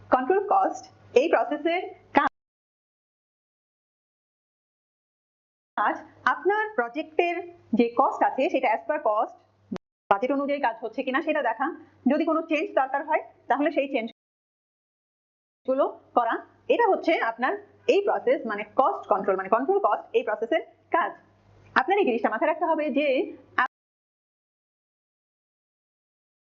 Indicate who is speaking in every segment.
Speaker 1: Control cost এই প্রসেসের কাজ আপনার প্রজেক্টের যে কস্ট আছে সেটা অ্যাজ পার কস্ট বাজেট অনুযায়ী কাজ হচ্ছে কিনা সেটা দেখা, যদি কোনো চেঞ্জ দরকার হয় তাহলে সেই চেঞ্জ গুলো করা। এটা হচ্ছে আপনার এই প্রসেস মানে কস্ট কন্ট্রোল মানে কন্ট্রোল কস্ট এই প্রসেসের কাজ। আপনার এই জিনিসটা মাথায় রাখতে হবে যে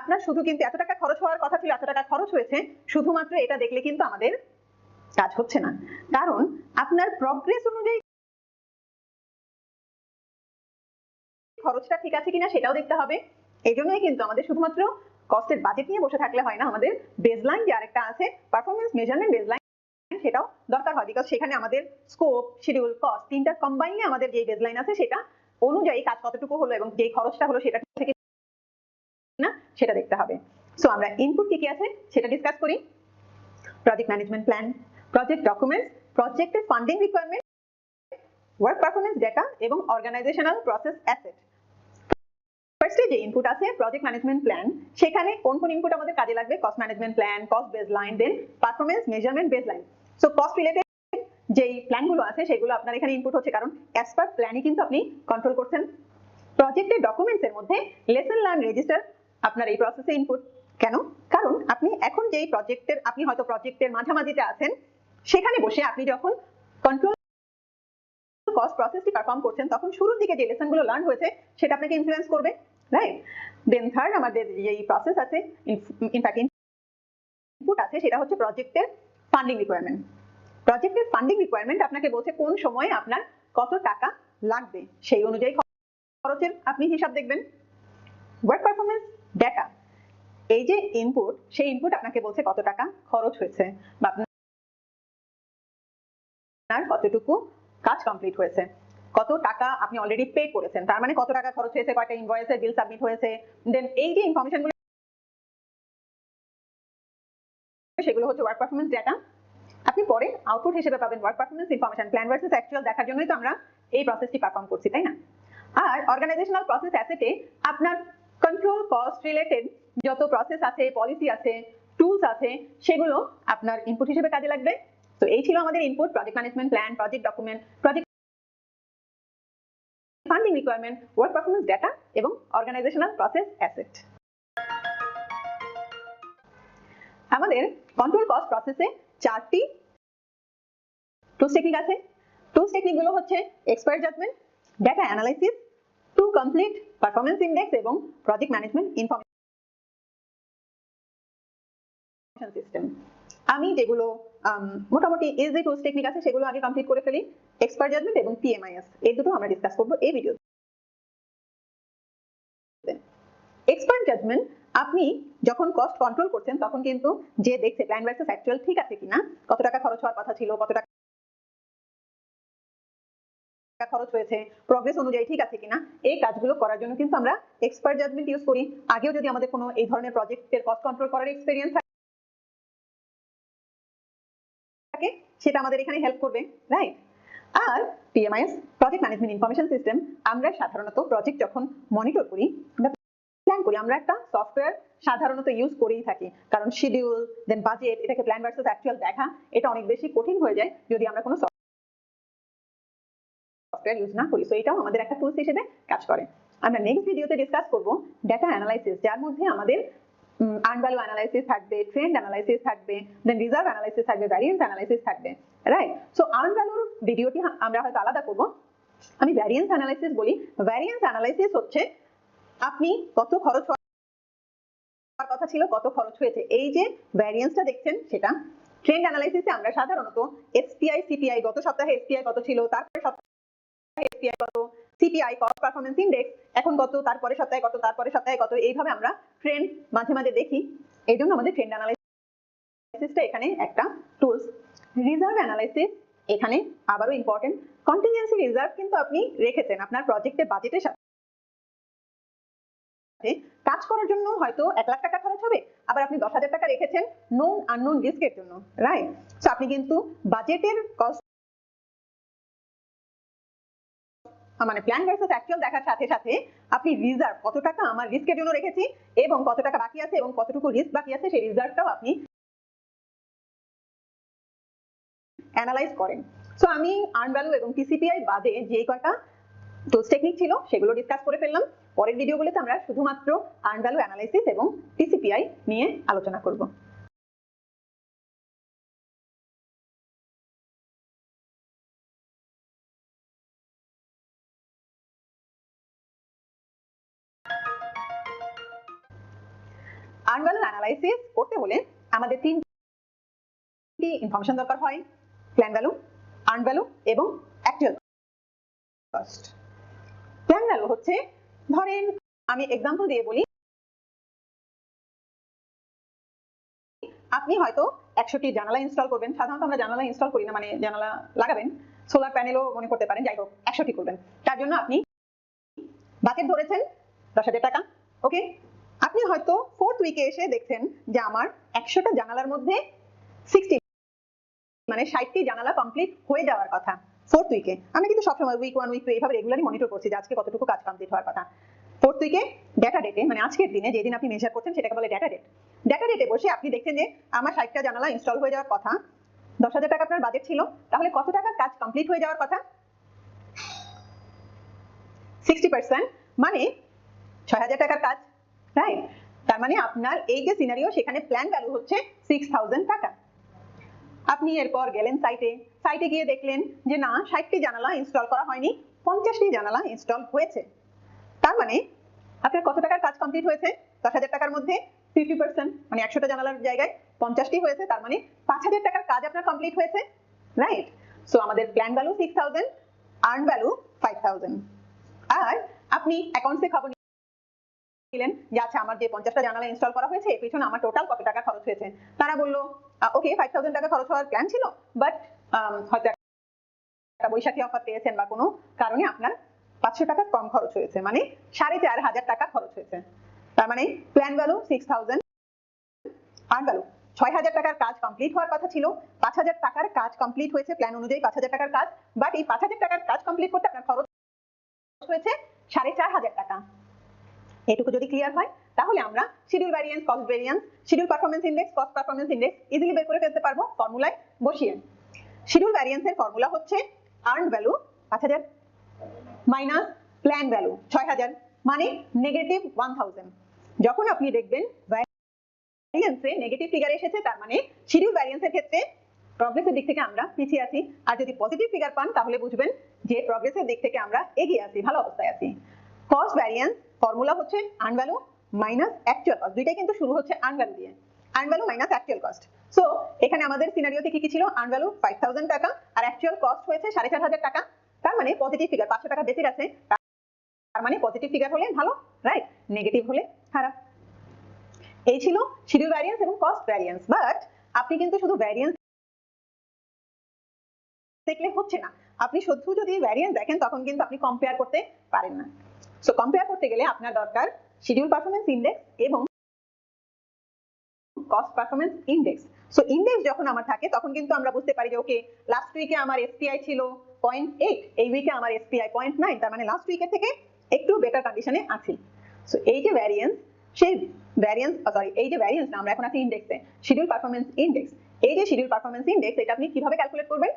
Speaker 1: আপনার শুধু কিন্তু এত টাকা খরচ হওয়ার কথা ছিল, এত টাকা খরচ হয়েছে, শুধুমাত্র এটা দেখলে কিন্তু আমাদের কাজ হচ্ছে না, কারণ আপনার প্রগ্রেস অনুযায়ী খরচটা ঠিক আছে কিনা সেটাও দেখতে হবে। এই জন্যই কিন্তু আমাদের শুধুমাত্র কস্টের বাজেট নিয়ে বসে থাকলে হয় না, আমাদের বেসলাইন যে আরেকটা আছে পারফরমেন্স মেজারমেন্ট বেসলাইন সেটাও দরকার হয়, বিকজ সেখানে আমাদের স্কোপ শিডিউল কস্ট তিনটা কম্বাইনে আমাদের যে বেসলাইন আছে সেটা অনুযায়ী কাজ কতটুকু হলো এবং যে খরচটা হলো সেটা থেকে না সেটা দেখতে হবে। সো আমরা ইনপুট কি কি আছে সেটা ডিসকাস করি। Project management plan, project documents, প্রজেক্টের funding requirement, work performance data এবং অর্গানাইজেশনাল প্রসেস অ্যাসেট। ফার্স্টে যে ইনপুট আছে প্রজেক্ট ম্যানেজমেন্ট প্ল্যান, সেখানে কোন কোন ইনপুট আমাদের কাজে লাগবে? Cost management plan, cost baseline, then performance measurement baseline. So cost related যেই প্ল্যানগুলো আছে সেগুলো আপনার এখানে ইনপুট হচ্ছে, কারণ অ্যাজ পার প্ল্যানই কিন্তু আপনি কন্ট্রোল করছেন। প্রজেক্টের ডকুমেন্টস এর মধ্যে লেসন লার্ন রেজিস্টার আপনার এই প্রসেসে ইনপুট। কেন? কারণ আপনি এখন যেই প্রজেক্টের আপনি হয়তো প্রজেক্টের মাঝামাঝিতে আছেন, সেখানে বসে আপনি যখন কন্ট্রোল কস্ট প্রসেসটি পারফর্ম করছেন তখন শুরুর দিকে যে লেসনগুলো লার্ন হয়েছে সেটা আপনাকে ইনফ্লুয়েন্স করবে, রাইট? দেন থার্ড আমাদের যেই প্রসেস আছে ইনফ্যাক্ট ইনপুট আছে সেটা হচ্ছে প্রজেক্টের ফান্ডিং রিকোয়ারমেন্ট। প্রজেক্টের ফান্ডিং রিকোয়ারমেন্ট আপনাকে বলছে কোন সময়ে আপনার কত টাকা লাগবে, সেই অনুযায়ী খরচের আপনি হিসাব দেখবেন। ওয়ার্ক পারফরমেন্স ডেটা, এই যে ইনপুট সেই ইনপুট আপনাকে বলছে কত টাকা খরচ হয়েছে বা আপনার কতটুকু কাজ কমপ্লিট হয়েছে, কত টাকা আপনি অলরেডি পে করেছেন, তার মানে কত টাকা খরচ হয়েছে, কয়টা ইনভয়েসের বিল সাবমিট হয়েছে। দেন এই যে ইনফরমেশনগুলো সেগুলো হচ্ছে ওয়ার্ক পারফরমেন্স ডেটা। আপনি পরে আউটপুট হিসেবে পাবেন work performance information. Plan versus actual দেখার জন্যই তো আমরা এই প্রসেসটি পারফর্ম করছি, তাই না? আর অর্গানাইজেশনাল প্রসেস অ্যাসেটে আপনার কন্ট্রোল কস্ট রিলেটেড যত প্রসেস আছে, পলিসি আছে, টুলস আছে, সেগুলো আপনার ইনপুট হিসেবে কাজে লাগবে। তো এই ছিল আমাদের input: project management plan, project document, project funding requirement, work performance data এবং অর্গানাইজেশনাল প্রসেস অ্যাসেট। আমাদের কন্ট্রোল কস্ট প্রসেসে চারটি টুলস টেকনিক আছে। টুলস টেকনিক গুলো হচ্ছে expert judgement, data analysis, to complete, performance index এবং প্রজেক্ট ম্যানেজমেন্ট ইনফরমেশন সিস্টেম। আমি যেগুলো মোটামুটি ইজি টুলস টেকনিক আছে সেগুলো আগে কমপ্লিট করে ফেলি। এক্সপার্ট জাজমেন্ট এবং পিএমআইএস এই দুটো আমরা ডিসকাস করব এই ভিডিওতে। এক্সপার্ট জাজমেন্ট, আপনি যখন কস্ট কন্ট্রোল করছেন তখন কিন্তু যে দেখছে প্ল্যান ভার্সেস অ্যাকচুয়াল ঠিক আছে কিনা, কত টাকা খরচ হওয়ার কথা ছিল, কত টাকা খরচ হয়েছে, প্রগ্রেস অনুযায়ী ঠিক আছে কিনা, এই কাজগুলো করার জন্য কিন্তু আমরা এক্সপার্ট জাজমেন্ট ইউজ করি। আগেও যদি আমাদের কোনো এই ধরনের প্রজেক্টের কস্ট কন্ট্রোল করার এক্সপেরিয়েন্স থাকে সেটা আমাদের এখানে হেল্প করবে, রাইট? আর পিএমআইএস, প্রজেক্ট ম্যানেজমেন্ট ইনফরমেশন সিস্টেম, আমরা সাধারণত প্রজেক্ট যখন মনিটর করি প্ল্যান করি, আমরা একটা সফটওয়্যার সাধারণত ইউজ করেই থাকি, কারণ শিডিউল দেন বাজেট এটাকে প্ল্যান ভার্সেস অ্যাকচুয়াল দেখা এটা অনেক বেশি কঠিন হয়ে যায় যদি আমরা কোনো সফটওয়্যার ইউজ না করি। সো এটাও আমাদের একটা টুলস হিসেবে কাজ করে। আমরা নেক্সট ভিডিওতে ডিসকাস করব ডেটা অ্যানালাইসিস, যার মধ্যে আমাদের আর্ন ভ্যালু অ্যানালাইসিস থাকবে, ট্রেন্ড অ্যানালাইসিস থাকবে, দেন রিজার্ভ অ্যানালাইসিস থাকবে, ভ্যারিয়েন্স অ্যানালাইসিস থাকবে, রাইট? সো আর্ন ভ্যালুর ভিডিওটি আমরা হয়তো আলাদা করব। আমি ভ্যারিয়েন্স অ্যানালাইসিস বলি। ভ্যারিয়েন্স অ্যানালাইসিস হচ্ছে আপনি কত খরচ হওয়ার কথা ছিল, কত খরচ হয়েছে, এই যে ভ্যারিয়েন্সটা দেখছেন সেটা। ট্রেন্ড অ্যানালাইসিসে আমরা সাধারণত এসপিআই সিপিআই, গত সপ্তাহে এসপিআই কত ছিল, তারপরে সপ্তাহে এসপিআই কত, সিপিআই কস্ট পারফরম্যান্স ইনডেক্স এখন কত, তারপরে সপ্তাহে কত, তারপরে সপ্তাহে কত, এইভাবে আমরা ট্রেন্ড মাঝে মাঝে দেখি। এই জন্য আমাদের ট্রেন্ড অ্যানালাইসিসটা এখানে একটা টুলস। রিজার্ভ অ্যানালাইসিস এখানে আবারও ইম্পর্টেন্ট। কন্টিনজেন্সি রিজার্ভ কিন্তু আপনি রেখেছেন আপনার প্রজেক্টের বাজেটের সাথে, কাজ করার জন্য হয়তো 1 লাখ টাকা খরচ হবে, আবার আপনি 10,000 টাকা রেখেছেন নোন আননোন রিস্কের জন্য, রাইট? সো আপনি কিন্তু বাজেটের কস্ট মানে প্ল্যান ভার্সেস অ্যাকচুয়াল দেখার সাথে সাথে আপনি রিজার্ভ কত টাকা আমার রিস্কের জন্য রেখেছি এবং কত টাকা বাকি আছে এবং কতটুকু রিস্ক বাকি আছে সেই রিজার্ভটাও আপনি অ্যানালাইজ করেন। সো আমি আর্ন ভ্যালু এবং টিসিপিআই বাদে যে কয়টা টুলস টেকনিক ছিল সেগুলো ডিসকাস করে ফেললাম। পরের ভিডিওগুলোতে আমরা শুধুমাত্র আর্ন ভ্যালু অ্যানালাইসিস এবং টিসিপিআই নিয়ে আলোচনা করব। আর্ন ভ্যালু অ্যানালাইসিস করতে হলে আমাদের তিনটি ইনফরমেশন দরকার হয়: প্ল্যান ভ্যালু, আর্ন ভ্যালু এবং অ্যাকচুয়াল কস্ট। প্ল্যান ভ্যালু হচ্ছে, ধরেন আমি এক্সাম্পল দিয়ে বলি, আপনি হয়তো 100টি জানালা ইনস্টল করবেন। সাধারণত আমরা জানালা ইনস্টল করি না, মানে জানালা লাগাবেন, সোলার প্যানেলও মনে করতে পারেন, যাই হোক 100টি করবেন। তার জন্য আপনি বাজেট ধরেছেন 10,000 টাকা। ওকে, আপনি হয়তো 4th উইকে এসে দেখছেন যে আমার 100টা জানালার মধ্যে 60 মানে 60টি জানালা কমপ্লিট হয়ে যাওয়ার কথা 4th উইকে। আমি কিন্তু সবসময় উইক 1 উইক 2 এইভাবে রেগুলারলি মনিটর করছি যে আজকে কতটুকু কাজ কমপ্লিট হওয়ার কথা। 4th উইকে ডেটা ডেটে, মানে আজকের দিনে যেদিন আপনি মেজার করছেন সেটাকে বলে ডেটা ডেট। ডেটা ডেটে বসে আপনি দেখছেন যে আমার 60টা জানালা ইনস্টল হয়ে যাওয়ার কথা, 10,000 টাকা আপনার বাজেট ছিল, তাহলে কত টাকার কাজ কমপ্লিট হয়ে যাওয়ার কথা? 60%, মানে 6,000 টাকার কাজ, রাইট? তার মানে আপনার এই যে সিনারিও, সেখানে প্ল্যান ভ্যালু হচ্ছে 6,000 টাকা। আপনি এরপর গেলেন সাইটে গিয়ে দেখলেন যে না, 60টি জানালা ইনস্টল করা হয়নি, 50টি জানালা ইনস্টল হয়েছে। তার মানে আপনার কত টাকার কাজ কমপ্লিট হয়েছে? 10,000 টাকার মধ্যে 50%, মানে 100টা জানালার জায়গায় 50টি হয়েছে, তার মানে 5,000 টাকার কাজ আপনার কমপ্লিট হয়েছে, রাইট? সো আমাদের প্ল্যান ভ্যালু 6,000, আর্ন ভ্যালু 5,000। আর আপনি অ্যাকাউন্টসে খবর নিলেন যে আচ্ছা, আমার যে 50টা জানালা ইনস্টল করা হয়েছে এর পিছনে আমার টোটাল কত টাকা খরচ হয়েছে। তারা বললো ওকে, 5,000 টাকা খরচ হওয়ার প্ল্যান ছিল, বাট হয়তো একটা বৈশাখী অফার পেয়েছেন বা কোনো কারণে আপনার 500 টাকা কম খরচ হয়েছে, মানে 4,500 টাকা খরচ হয়েছে। তার মানে প্ল্যান ভ্যালু 6,000, আর্ন ভ্যালু 6,000 টাকার কাজ কমপ্লিট হওয়ার কথা ছিল, 5,000 টাকার কাজ কমপ্লিট হয়েছে, প্ল্যান অনুযায়ী 5,000 টাকার কাজ, বাট এই 5,000 টাকার কাজ কমপ্লিট করতে আপনার খরচ হয়েছে 4,500 টাকা। এটুকু যদি ক্লিয়ার হয় তাহলে আমরা schedule variance, cost variance, schedule performance index, cost performance index easily বের করে ফেলতে পারবো ফর্মুলায় বসিয়ে। শিডিউল ভ্যারিয়েন্সের ফর্মুলা হচ্ছে earn value 5,000 minus plan value 6,000, মানে নেগেটিভ 1,000। যখন আপনি দেখবেন ভ্যারিয়েন্সে নেগেটিভ ফিগার এসেছে, তার মানে শিডিউল ভ্যারিয়েন্সের ক্ষেত্রে প্রগ্রেসের দিক থেকে আমরা পিছিয়ে আছি। আর যদি পজিটিভ ফিগার পান তাহলে বুঝবেন যে প্রগ্রেসের দিক থেকে আমরা এগিয়ে আছি, ভালো অবস্থায় আছি। কস্ট ভ্যারিয়েন্স ফর্মুলা হচ্ছে earn value minus actual cost, দুইটাই কিন্তু শুরু হচ্ছে আর্ন ভ্যালু দিয়ে, earn value minus actual cost. So এখানে আমাদের সিনারিওতে কি কি ছিল? আর্ন ভ্যালু 5,000 টাকা আর অ্যাকচুয়াল কস্ট হয়েছে 4,500 টাকা। তার মানে পজিটিভ ফিগার, 500 টাকা বেশি আছে, তার মানে পজিটিভ ফিগার হলে ভালো, রাইট? নেগেটিভ হলে খারাপ। এই ছিল শিডিউল ভ্যারিয়েন্স এবং কস্ট ভ্যারিয়েন্স। বাট আপনি কিন্তু শুধু ভ্যারিয়েন্স দেখলে হচ্ছে না, আপনি শুধু যদি ভ্যারিয়েন্স দেখেন তখন কিন্তু আপনি কম্পেয়ার করতে পারেন না। সো কম্পেয়ার করতে গেলে আপনার দরকার শিডিউল পারফরম্যান্স ইনডেক্স এবং cost performance index. So index যখন আমার থাকে তখন কিন্তু আমরা বুঝতে পারি যে ওকে, লাস্ট উইকে আমার এসপিআই ছিল 0.8, এই উইকে আমার এসপিআই 0.9, তার মানে লাস্ট উইকের থেকে একটু বেটার কন্ডিশনে আছি। সো এই যে ভ্যারিয়েন্স, সেই ভ্যারিয়েন্স এই যে ভ্যারিয়েন্স না, আমরা এখন আছি ইনডেক্সে, শিডিউল পারফরম্যান্স ইনডেক্স। এই যে শিডিউল পারফরম্যান্স ইনডেক্স, এটা আপনি কিভাবে ক্যালকুলেট করবেন?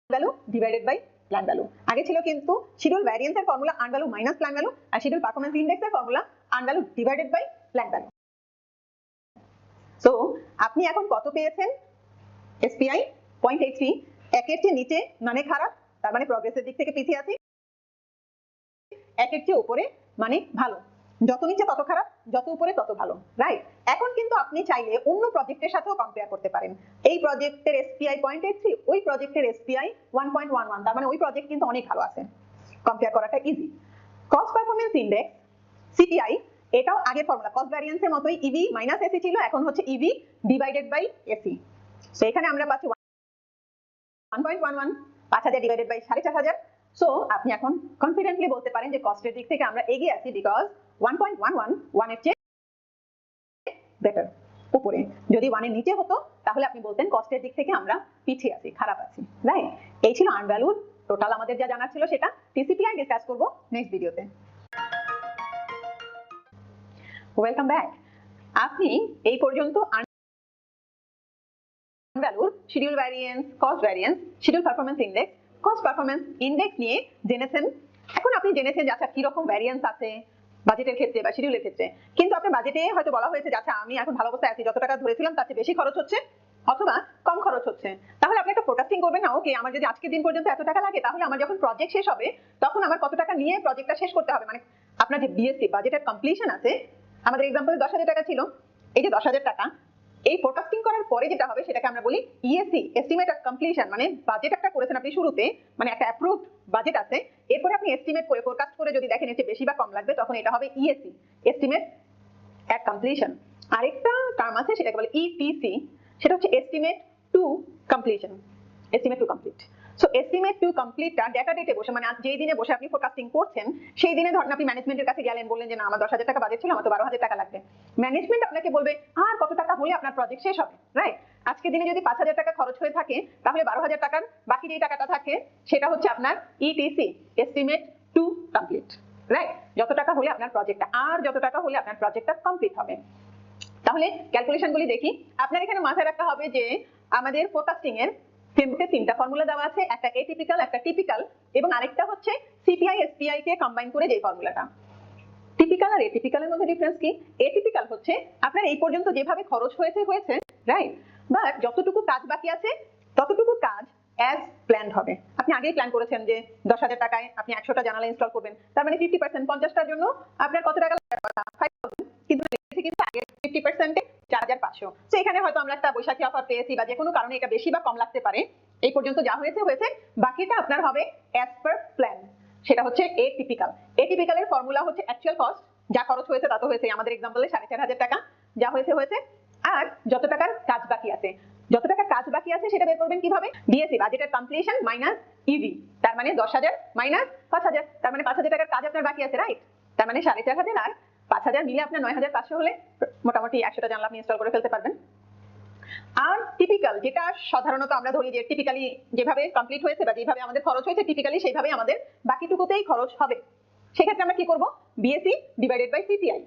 Speaker 1: Value divided by plan value. আগে ছিল কিন্তু শিডিউল ভ্যারিয়েন্সের formula earn value minus plan value, আর শিডিউল পারফরম্যান্স ইনডেক্সের formula earn value divided by plan value. So আপনি এখন কত পেয়েছেন? এসপিআই 0.83, একের চেয়ে নিচে মানে খারাপ, তার মানে প্রগ্রেসের দিক থেকে পিছিয়ে আছি, একের চেয়ে উপরে মানে ভালো, যত নিচে তত খারাপ, যত উপরে তত ভালো, রাইট? এখন কিন্তু আপনি চাইলে অন্য প্রজেক্টের সাথেও কম্পেয়ার করতে পারেন। এই প্রজেক্টের এসপিআই 0.83, ওই প্রজেক্টের এসপিআই 1.11, তার মানে ওই প্রজেক্ট কিন্তু অনেক ভালো আছে, কম্পেয়ার করাটা easy. Cost performance index CPI, এটাও আগের ফর্মুলা কস্ট ভ্যারিয়েন্সের মতোই, ইভি মাইনাস এসি ছিল, এখন হচ্ছে EV divided by AC. So এখানে আমরা পাচ্ছি 1.11, 5,000 ডিভাইডেড বাই 4,500। সো আপনি এখন কনফিডেন্টলি বলতে পারেন যে কস্টের দিক থেকে আমরা এগিয়ে আছি, বিকজ 1.11 1 এর চেয়ে বেটার, উপরে। যদি 1 এর নিচে হতো তাহলে আপনি বলতেন কস্টের দিক থেকে আমরা পিছিয়ে আছি, খারাপ আছি, রাইট? এই ছিল আর্ন ভ্যালুর টোটাল আমাদের যা জানার ছিল সেটা। টিসিপিআই ডিসকাস করব নেক্সট ভিডিওতে। Welcome back. আপনি এই পর্যন্ত আর্ন ভ্যালুর schedule variance, cost variance, schedule performance index, cost performance index নিয়ে জেনেছেন। এখন আপনি জেনেছেন যে আচ্ছা কিরকম ভ্যারিয়েন্স আছে বাজেটের ক্ষেত্রে বা শিডিউলের ক্ষেত্রে, কিন্তু আপনার বাজেটে হয়তো বলা হয়েছে যে আচ্ছা আমি এখন ভালো অবস্থায় আছি, যত টাকা ধরেছিলাম তার চেয়ে বেশি খরচ হচ্ছে অথবা কম খরচ হচ্ছে, তাহলে আপনি একটা ফোরকাস্টিং করবেন না, ওকে আমার যদি আজকের দিন পর্যন্ত এত টাকা লাগে তাহলে আমার যখন প্রজেক্ট শেষ হবে তখন আমার কত টাকা নিয়ে প্রজেক্টটা শেষ করতে হবে। মানে আপনার যে বিএসসি বাজেটের কমপ্লিশন আছে, আমাদের এক্সাম্পলে 10,000 টাকা ছিল, এই যে 10,000 টাকা এই ফোরকাস্টিং করার পরে যেটা হবে সেটাকে আমরা বলি ইএসি, এস্টিমেট অফ কমপ্লিশন। মানে বাজেট একটা করেছেন আপনি শুরুতে, মানে একটা অ্যাপ্রুভড বাজেট আছে, এরপরে আপনি এস্টিমেট করে ফোরকাস্ট করে যদি দেখেন এর চেয়ে বেশি বা কম লাগবে তখন এটা হবে ইএসি, এস্টিমেট অ্যাট কমপ্লিশন। আরেকটা টার্ম আছে সেটাকে বলে ইটিসি, সেটা হচ্ছে estimate to completion, estimate to complete. So estimate to কমপ্লিটটা ডেটা ডেটে বসে, মানে যেই দিনে বসে আপনি ফোরকাস্টিং করছেন সেই দিনে ধরেন আপনি ম্যানেজমেন্টের কাছে গেলেন, বললেন যে না আমার 10,000 টাকা বাজেট ছিল, আমার তো 12,000 টাকা লাগবে। ম্যানেজমেন্ট আপনাকে বলবে আর কত টাকা হলে আপনার প্রজেক্ট শেষ হবে, রাইট? আজকে দিনে যদি 5,000 টাকা খরচ হয়ে থাকে তাহলে 12,000 টাকার বাকি যে টাকাটা থাকে সেটা হচ্ছে আপনার etc, estimate to complete, right? যত টাকা হলে আপনার প্রজেক্টটা, আর যত টাকা হলে আপনার প্রজেক্টটা কমপ্লিট হবে। তাহলে ক্যালকুলেশনগুলি দেখি। আপনার এখানে মাথায় রাখতে হবে যে আমাদের ফোরকাস্টিং এর ফ্রেমতে 3টা ফর্মুলা দেওয়া আছে, একটা এটিপিক্যাল, একটা টিপিক্যাল এবং আরেকটা হচ্ছে সিপিআই এসপিআই কে কম্বাইন করে যে ফর্মুলাটা। টিপিক্যাল আর এটিপিক্যালের মধ্যে ডিফারেন্স কি? এটিপিক্যাল হচ্ছে আপনার এই পর্যন্ত যেভাবে খরচ হয়েছে, রাইট, বাট যতটুকু কাজ বাকি আছে ততটুকু কাজ অ্যাজ প্ল্যান্ড হবে। আপনি আগেই প্ল্যান করেছেন যে 10,000 টাকায় আপনি 100টা জানালা ইনস্টল করবেন, তার মানে 50%, 50টার জন্য আপনার কত টাকা লাগবে? 5,000, কিন্তু আগে 50% 4,500। তো এখানে হয়তো আমরা একটা বৈশাখী অফার পেয়েছি বা যে কোনো কারণে এটা বেশি বা কম লাগতে পারে, এই পর্যন্ত যা হয়েছে, বাকিটা আপনার হবে অ্যাজ পার প্ল্যান, সেটা হচ্ছে এটিপিক্যাল। এটিপিক্যালের ফর্মুলা হচ্ছে অ্যাকচুয়াল কস্ট, যা খরচ হয়েছে তা তো হয়েছে, আমাদের এক্সাম্পলে 4,500 টাকা যা হয়েছে, আর যত টাকার কাজ বাকি আছে, যত টাকা কাজ বাকি আছে সেটা বের করবেন কিভাবে? বিএসি, বাজেটের কমপ্লিশন মাইনাস ইভি, তার মানে 10,000 মাইনাস 5,000, তার মানে 5,000 টাকার কাজ আপনার বাকি আছে, রাইট? তার মানে 4,500 আর 5,000 মিলে আপনার 9,500 হলে মোটামুটি 100টা জানলা আপনি ইনস্টল করে ফেলতে পারবেন। আর টিপিক্যাল, যেটা সাধারণত আমরা ধরি যে টিপিক্যালি যেভাবে কমপ্লিট হয়েছে বা যেভাবে আমাদের খরচ হয়েছে টিপিক্যালি সেইভাবে আমাদের বাকিটুকুতেই খরচ হবে, সেক্ষেত্রে আমরা কি করব? BAC divided by CPI.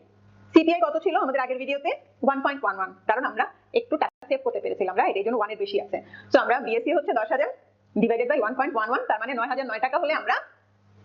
Speaker 1: CPI কত ছিল আমাদের আগের ভিডিওতে? 1.11, কারণ আমরা একটু টাকা সেভ করতে পেরেছিলাম, রাইট? এই জন্য 1 এর বেশি আছে। সো আমরা বিএসি হচ্ছে 10,000 ডিভাইডেড বাই 1.11, তার মানে 9,009 টাকা হলে আমরা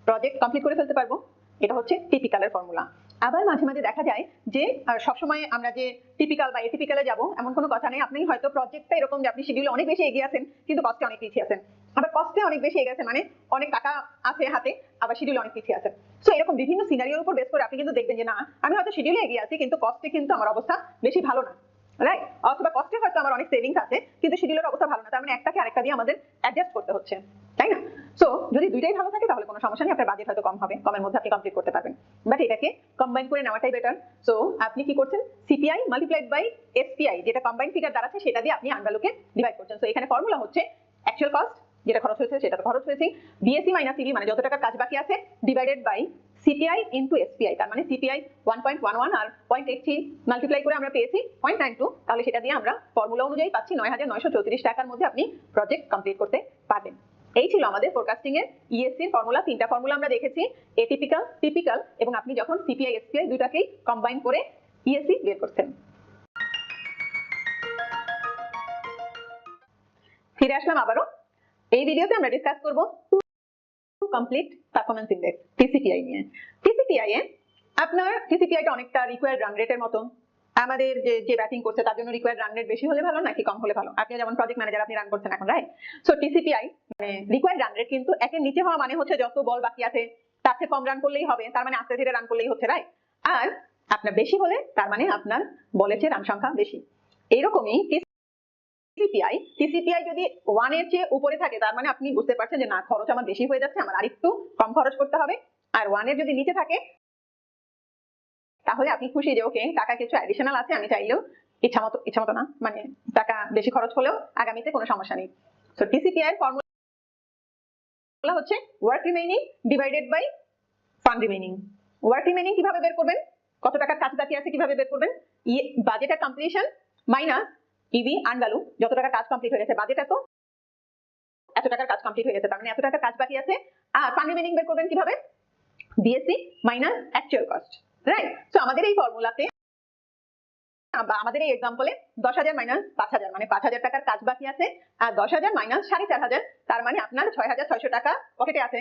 Speaker 1: প্রজেক্ট কমপ্লিট করে ফেলতে পারবো। এটা হচ্ছে টিপিক্যালের ফর্মুলা। আবার মাঝে মাঝে দেখা যায় যে সবসময় আমরা যে টিপিক্যাল বা এটিপিক্যালে যাব এমন কোনো কথা নেই। আপনি হয়তো প্রজেক্টটা এরকম যে আপনি শিডিউলে অনেক বেশি এগিয়ে আছেন কিন্তু কস্টে অনেক পিছিয়ে আছেন, আবার কস্টে অনেক বেশি এগিয়ে আছেন মানে অনেক টাকা আছে হাতে, আবার শিডিউলে অনেক পিছিয়ে আছেন। সো এরকম বিভিন্ন সিনারিওর উপর বেস করে আপনি কিন্তু দেখবেন যে না আমি হয়তো শিডিউলে এগিয়ে আছি কিন্তু কস্টে কিন্তু আমার অবস্থা বেশি ভালো না, রাইট? অথবা কস্টে হয়তো আমার অনেক সেভিংস আছে কিন্তু শিডিউলের অবস্থা ভালো না, তার মানে একটাকে আরেকটা দিয়ে আমাদের অ্যাডজাস্ট করতে হচ্ছে, তাই না? সো যদি দুইটাই ভালো থাকে তাহলে কোনো সমস্যা নেই, আপনার বাজেট হয়তো কম হবে, কমের মধ্যে আপনি কমপ্লিট করতে পারবেন, বাট এটাকে কম্বাইন করে নেওয়াটাই বেটার। সো আপনি কি করছেন? সিপিআই মাল্টিপ্লাইড বাই এসপিআই, যেটা কম্বাইন ফিগার দাঁড়াচ্ছে সেটা দিয়ে আপনি আনভ্যালুকে ডিভাইড করছেন। সো এখানে ফর্মুলা হচ্ছে অ্যাকচুয়াল কস্ট, যেটা খরচ হয়েছে সেটা তো খরচ হয়েছে, বিএসি মাইনাস সিবি মানে যত টাকার কাজ বাকি আছে divided by CPI into SPI, তার মানে সিপিআই 1.11 আর 0.83 মাল্টিপ্লাই করে আমরা পেয়েছি 0.92, তাহলে সেটা দিয়ে আমরা ফর্মুলা অনুযায়ী পাচ্ছি 9,934 টাকার মধ্যে আপনি প্রজেক্ট কমপ্লিট করতে পারবেন। এই ছিল আমাদের ফোরকাস্টিং এর ইএসসি এর ফর্মুলা। 3টা ফর্মুলা আমরা দেখেছি, এটিপিক্যাল, টিপিক্যাল এবং আপনি যখন সিপিআই এসপিআই দুটাকেই কম্বাইন করে ইএসসি বের করছেন। ফিরে আসলাম আবারও। এই ভিডিওতে আমরা ডিসকাস করব কমপ্লিট পারফরম্যান্স ইন্ডেক্স, টিসিপিআই নিয়ে। টিসিপিআই এ আপনার টিসিপিআইটা অনেকটা রিকোয়ার্ড রান রেটের মতো। আমাদের যে ব্যাটিং করছে তার জন্য রিকোয়ার্ড রান রেট বেশি হলে ভালো নাকি কম হলে ভালো? আপনি যেমন প্রজেক্ট ম্যানেজার আপনি রান করছেন এখন, রাইট? সো টিসিপিআই মানে রিকোয়ার্ড রান রেট কিন্তু একের নিচে হওয়া মানে হচ্ছে যত বল বাকি আছে তার চেয়ে কম রান করলেই হবে, তার মানে আস্তে ধীরে রান করলেই হচ্ছে, রাইট? আর আপনার বেশি হলে তার মানে আপনার বলের চেয়ে রান সংখ্যা বেশি। এইরকমই টিসিপিআই যদি 1 এর চেয়ে উপরে থাকে তার মানে আপনি বুঝতে পারছেন যে না খরচ আমার বেশি হয়ে যাচ্ছে, আমার আরেকটু কম খরচ করতে হবে। আর 1 এর যদি নিচে থাকে তাহলে আপনি খুশি যে ওকে টাকা কিছু অ্যাডিশনাল আছে, আমি চাইলেও ইচ্ছা মতো না, মানে টাকা বেশি খরচ হলেও আগামীতে কোনো সমস্যা নেই। সো টিসিপিআই এর ফর্মুলা হচ্ছে work remaining divided by fund remaining. Work remaining কিভাবে বের করবেন? কত টাকার কাজ বাকি আছে কিভাবে বের করবেন? বাজেটের completion minus EV earn value, যত টাকা কাজ কমপ্লিট হয়ে গেছে, বাজেট এত টাকার কাজ কমপ্লিট হয়ে গেছে তার মানে এত টাকার কাজ বাকি আছে। আর ফান্ড রিমেইনিং বের করবেন কিভাবে? BSc minus actual cost, right? So আমাদের এই ফর্মুলাতে আমাদের এই এক্সাম্পলে 10,000 মাইনাস 5,000 মানে 5,000 টাকার কাজ বাকি আছে, আর 10,000 মাইনাস 4,500 তার মানে আপনার 6,600 টাকা পকেটে আছে,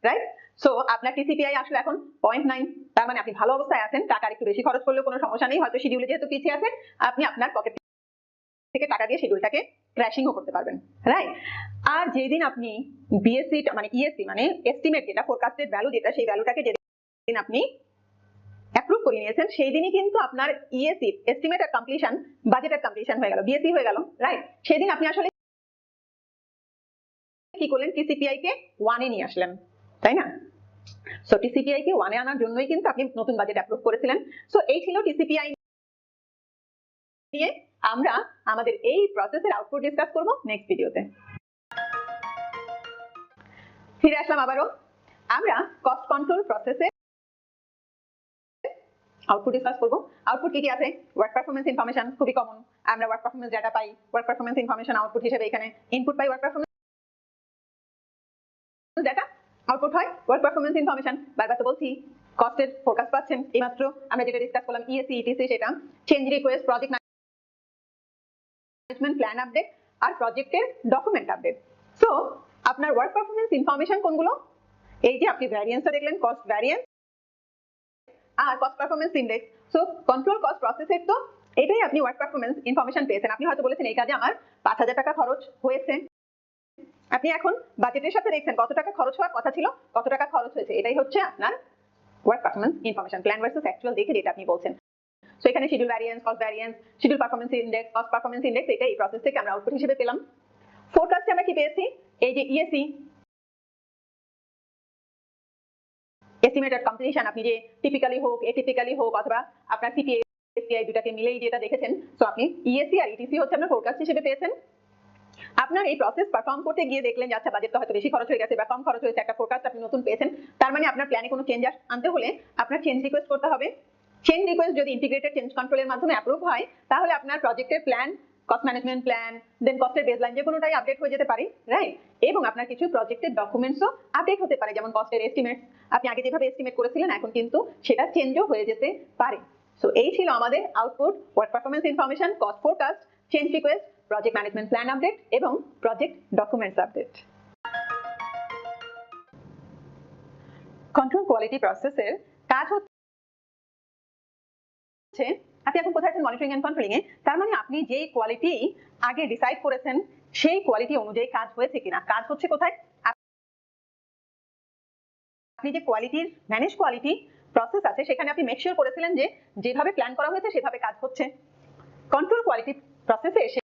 Speaker 1: রাইট? সো আপনার টিসিপিআই আসলে এখন 0.9, তার মানে আপনি ভালো অবস্থায় আছেন, টাকা একটু বেশি খরচ করলেও কোনো সমস্যা নেই, হয়তো শিডিউলে যেহেতু পিছিয়ে আছে আপনি আপনার পকেট থেকে টাকা দিয়ে শিডিউলটাকে ক্র্যাশিংও করতে পারবেন, রাইট? আর যেদিন আপনি বিএসসি মানে ইএসসি মানে এস্টিমেট যেটা ফোরকাস্টেড ভ্যালু যেটা, সেই ভ্যালুটাকে যেদিন আপনি অ্যাপ্রুভ করে নিয়েছেন সেই দিনই কিন্তু আপনার ইএসসি এস্টিমেট আর কমপ্লিশন বাজেট আর কমপ্লিশন হয়ে গেল, বিএসসি হয়ে গেল, রাইট? সেদিন আপনি আসলে কি করলেন, টিসিপিআই কে 1 এ নিয়ে আসলেন, তাই না? সো টিসিপিআই কে 1 এ আনার জন্যই কিন্তু আপনি নতুন বাজেট অ্যাপ্রুভ করেছিলেন। সো এই ছিল টিসিপিআই নিয়ে আমরা আমাদের এই প্রসেসের আউটপুট ডিসকাস করব নেক্সট ভিডিওতে। ফিরে আসলাম আবারও, আমরা কস্ট কন্ট্রোল প্রসেসে আউটপুট ডিসকাস করব। আউটপুট কি কি আছে? ওয়ার্ক পারফরম্যান্স ইনফরমেশন, খুবই কমন, আমরা ওয়ার্ক পারফরম্যান্স ডাটা পাই, ওয়ার্ক পারফরম্যান্স ইনফরমেশন আউটপুট হিসেবে এখানে ইনপুট পাই, ওয়ার্ক পারফরম্যান্স ডাটা আউটপুট হয় ওয়ার্ক পারফরম্যান্স ইনফরমেশন। বারবার তো বলছি কস্টের ফোরকাস্ট পাচ্ছেন, এইমাত্র আমরা যেটা ডিসকাস করলাম ইএসসি ইটিসি, সেটা change request, project management plan update আর প্রজেক্টের ডকুমেন্ট আপডেট। সো আপনার ওয়ার্ক পারফরম্যান্স ইনফরমেশন কোনগুলো? এই যে আপনি ভ্যারিয়েন্সটা দেখলেন, কস্ট ভ্যারিয়েন্স আর cost performance index. So control cost প্রসেসের তো এটাই আপনি ওয়ার্ক পারফরম্যান্স ইনফরমেশন পেয়েছেন। আপনি হয়তো বলেছেন এই কাজে আমার 5,000 টাকা খরচ হয়েছে, আপনি এখন বাজেটের সাথে দেখছেন কত টাকা খরচ হওয়ার কথা ছিল, কত টাকা খরচ হয়েছে, এটাই হচ্ছে আপনার work performance information, plan versus actual দেখে যেটা আপনি বলছেন। সো এখানে schedule variance, cost variance, schedule performance index, cost performance index, এটা এই প্রসেস থেকে আমরা আউটপুট হিসেবে পেলাম। ফোরকাস্টে আমরা কি পেয়েছি? এই যে ইএসসি এস্টিমেটেড কমপ্লিশন, আপনি যে টিপিক্যালি হোক এটিপিক্যালি হোক অথবা আপনার সিপিএ এসপিআই দুটাকে মিলেই যেটা দেখেছেন, সো আপনি ইএসসি আর ইটিসি হচ্ছে আপনার ফোরকাস্ট হিসেবে পেয়েছেন। আপনার এই প্রসেস পারফর্ম করতে গিয়ে দেখলেন যে আচ্ছা বাজেট তো হয়তো বেশি খরচ হয়ে গেছে বা কম খরচ হয়েছে, একটা ফোরকাস্ট আপনি নতুন পেয়েছেন, তার মানে আপনার প্ল্যানে কোনো চেঞ্জ আনতে হলে আপনার চেঞ্জ রিকোয়েস্ট করতে হবে। চেঞ্জ রিকোয়েস্ট যদি ইন্টিগ্রেটেড চেঞ্জ কন্ট্রোলের মাধ্যমে অ্যাপ্রুভ হয় তাহলে আপনার প্রজেক্টের প্ল্যান, কস্ট ম্যানেজমেন্ট প্ল্যান, দেন কস্টের বেসলাইন যে কোনোটাই আপডেট হয়ে যেতে পারে, রাইট? এবং আপনার কিছু প্রজেক্টের ডকুমেন্টসও আপডেট হতে পারে, যেমন কস্টের এস্টিমেট, আপনি আগে যেভাবে এস্টিমেট করেছিলেন এখন কিন্তু সেটা চেঞ্জও হয়ে যেতে পারে। সো এই ছিল আমাদের output, work performance information, cost forecast, change request, project management plan update এবং project documents update. Control quality প্রসেসের কাজ হচ্ছে, আপনি এখন কোথায় আছেন? মনিটরিং এন্ড কন্ট্রোলিং এ। তার মানে আপনি যে কোয়ালিটি আগে ডিসাইড করেছেন সেই কোয়ালিটি অনুযায়ী কাজ হয়েছে কিনা, কাজ হচ্ছে কোথায়? আপনি যে কোয়ালিটির ম্যানেজ কোয়ালিটি প্রসেস আছে সেখানে আপনি মেক শিওর করেছিলেন যে যেভাবে প্ল্যান করা হয়েছে সেভাবে কাজ হচ্ছে। কন্ট্রোল কোয়ালিটি প্রসেসে এসে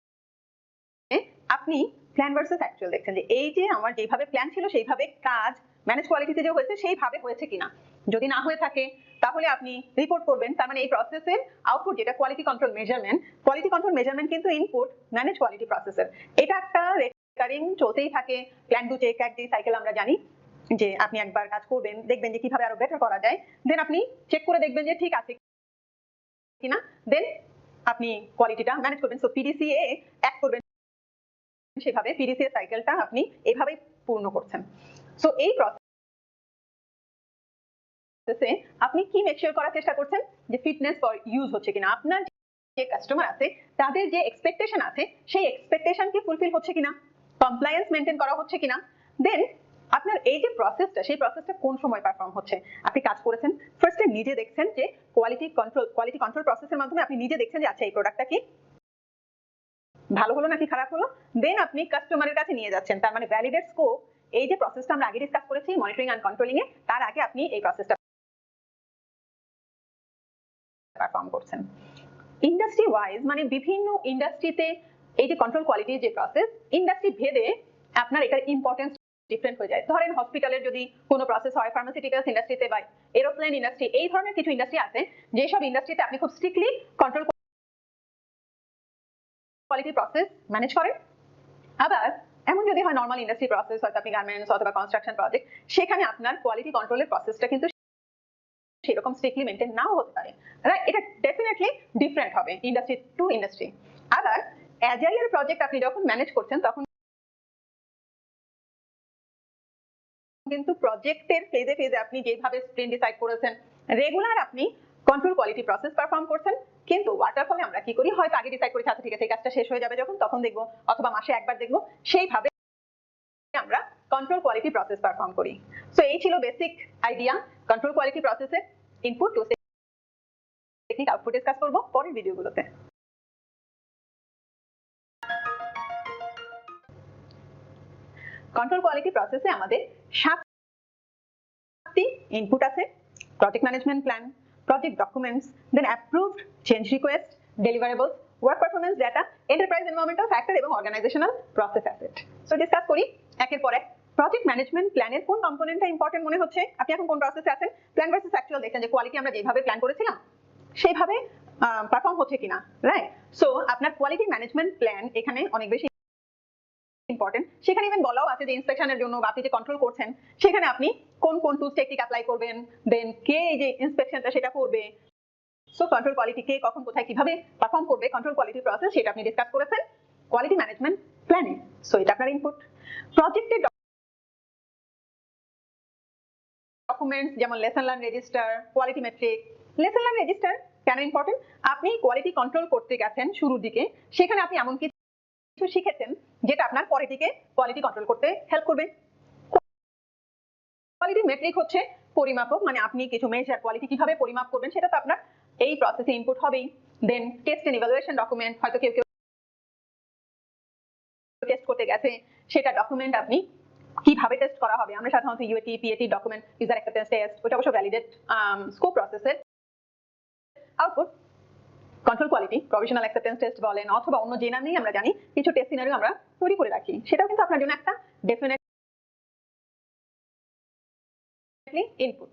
Speaker 1: আপনি প্ল্যান ভার্সেস অ্যাকচুয়াল দেখছেন যে এই যে আমার যেভাবে প্ল্যান ছিল সেইভাবে কাজ ম্যানেজ কোয়ালিটিতে যে হয়েছে সেইভাবে হয়েছে কিনা। যদি না হয়ে থাকে তাহলে আপনি রিপোর্ট করবেন। তার মানে এই প্রসেসের আউটপুট যেটা কোয়ালিটি কন্ট্রোল মেজারমেন্ট কিন্তু ইনপুট ম্যানেজ কোয়ালিটি প্রসেসের। এটা একটা রেকারিং চলতেই থাকে, প্ল্যান টু চেক এক সাইকেল আমরা জানি যে আপনি একবার কাজ করবেন, দেখবেন যে কিভাবে আরো বেটার করা যায়, দেন আপনি চেক করে দেখবেন যে ঠিক আছে কিনা, দেন আপনি কোয়ালিটিটা ম্যানেজ করবেন। সো পিডিসিএ এক করবেন সেভাবে, পিডিসিএ সাইকেলটা আপনি এইভাবেই পূর্ণ করছেন। সো এই প্রসেসে আপনি কি মেক শিওর করার চেষ্টা করছেন যে ফিটনেস ফর ইউজ হচ্ছে কিনা, আপনার যে কাস্টমার আছে তাদের যে এক্সপেকটেশন আছে সেই এক্সপেকটেশনকে ফুলফিল হচ্ছে কিনা, কমপ্লায়েন্স মেইনটেইন করা হচ্ছে কিনা, দেন আপনার এই যে প্রসেসটা সেই প্রসেসটা কোন সময় পারফর্ম হচ্ছে। আপনি কাজ করেছেন, ফার্স্টে নিজে দেখছেন যে কোয়ালিটি কন্ট্রোল প্রসেসের মাধ্যমে আপনি নিজে দেখছেন যে আচ্ছা এই প্রোডাক্টটা কি ভালো হলো নাকি খারাপ হলো, দেন আপনি কাস্টমারের কাছে নিয়ে যাচ্ছেন। তার মানে ভ্যালিডেট স্কোপ, এই যে প্রসেসটা আমরা আগে ডিসকাস করেছি মনিটরিং এন্ড কন্ট্রোলিং এ, তার আগে আপনি এই প্রসেসটা পারফর্ম করছেন। ইন্ডাস্ট্রি ওয়াইজ মানে বিভিন্ন ইন্ডাস্ট্রিতে এই যে কন্ট্রোল কোয়ালিটির যে প্রসেস, ইন্ডাস্ট্রি ভেদে আপনার এটার ইম্পর্টেন্স ডিফারেন্ট হয়ে যায়। ধরেন হসপিটালের যদি কোনো প্রসেস হয়, ফার্মাসিউটিক্যালস ইন্ডাস্ট্রিতে বা এরোপ্লেন ইন্ডাস্ট্রি, এই ধরনের কিছু ইন্ডাস্ট্রি আছে যেসব ইন্ডাস্ট্রিতে আপনি খুব strictly control quality process manage করেন। আবার এমন যদি হয় নরমাল ইন্ডাস্ট্রি প্রসেস, হয়তো আপনি গার্মেন্টস অথবা কনস্ট্রাকশন প্রজেক্ট, সেখানে আপনার কোয়ালিটি কন্ট্রোলের প্রসেসটা কিন্তু সেরকম স্ট্রিক্টলি মেইনটেইন নাও হতে পারে, রাইট? এটা ডেফিনেটলি ডিফারেন্ট হবে ইন্ডাস্ট্রি টু ইন্ডাস্ট্রি। আবার অ্যাজাইলের প্রজেক্ট আপনি যখন ম্যানেজ করছেন তখন কিন্তু প্রজেক্টের ফেজে ফেজে আপনি যেভাবে স্প্রিন্ট ডিসাইড করেছেন, রেগুলার আপনি কন্ট্রোল কোয়ালিটি প্রসেস পারফর্ম করছেন, কিন্তু ওয়াটারফলে আমরা কি করি, হয়তো আগে ডিসাইড করেছি আচ্ছা ঠিক আছে এই কাজটা শেষ হয়ে যাবে যখন তখন দেখবো, অথবা মাসে একবার দেখবো, সেইভাবে আমরা কন্ট্রোল কোয়ালিটি প্রসেস পারফর্ম করি। সো এই ছিল বেসিক আইডিয়া কন্ট্রোল কোয়ালিটি প্রসেসের। Input to technique output discuss করব পরের ভিডিওগুলোতে। কন্ট্রোল কোয়ালিটি প্রসেসে আমাদের 7টি ইনপুট আছে: project management plan, project documents, then approved change request, deliverables, work performance data, enterprise environmental factor এবং organisational process asset. So discuss করি একের পর এক। প্রজেক্ট ম্যানেজমেন্ট প্ল্যানের কোন কম্পোনেন্টটা ইম্পর্টেন্ট মনে হচ্ছে? আপনি এখন কোন প্রসেসে আছেন? প্ল্যান ভার্সেস অ্যাকচুয়াল দেখছেন যে কোয়ালিটি আমরা যেভাবে প্ল্যান করেছিলাম সেইভাবে পারফর্ম হচ্ছে কিনা, রাইট? সো আপনার কোয়ালিটি ম্যানেজমেন্ট প্ল্যান এখানে অনেক বেশি ইম্পর্টেন্ট। সেখানে ইভেন বলাও আছে যে ইন্সপেকশনের জন্য আপনি যে কন্ট্রোল করছেন সেখানে আপনি কোন কোন টুলস টেকনিক অ্যাপ্লাই করবেন, দেন কে এই যে ইন্সপেকশনটা সেটা করবে। সো কন্ট্রোল কোয়ালিটি কে কখন কোথায় কিভাবে পারফর্ম করবে কন্ট্রোল কোয়ালিটি প্রসেস সেটা আপনি ডিসকাস করেছেন কোয়ালিটি ম্যানেজমেন্ট প্ল্যানে। সো এটা আপনার ইনপুট। প্রজেক্টের ডকুমেন্টস যেমন lesson learn register, quality metric. Lesson learn register কেন ইম্পর্টেন্ট? আপনি কোয়ালিটি কন্ট্রোল করতে গেছেন শুরুর দিকে, সেখানে আপনি এমন কিছু শিখেছেন যেটা আপনার পরের দিকে কোয়ালিটি কন্ট্রোল করতে হেল্প করবে। কোয়ালিটি মেট্রিক হচ্ছে পরিমাপক, মানে আপনি কিছু মেজার কোয়ালিটি কিভাবে পরিমাপ করবেন সেটা তো আপনার এই প্রসেসে ইনপুট হবেই। দেন টেস্ট এন্ড ইভালুয়েশন ডকুমেন্ট, হয়তো কেউ টেস্ট করতে গেছে সেটা ডকুমেন্ট আপনি কিভাবে টেস্ট করা হবে। আমরা সাধারণত UAT PAT document user acceptance test, ওটা অবশ্য ভ্যালিডেট স্কোপ প্রসেসের output. Control quality provisional acceptance test বলেন অথবা অন্য যে নামেই আমরা জানি, কিছু টেস্ট সিনারিও আমরা তৈরি করে রাখি, সেটাও কিন্তু আপনার জন্য একটা definitely input.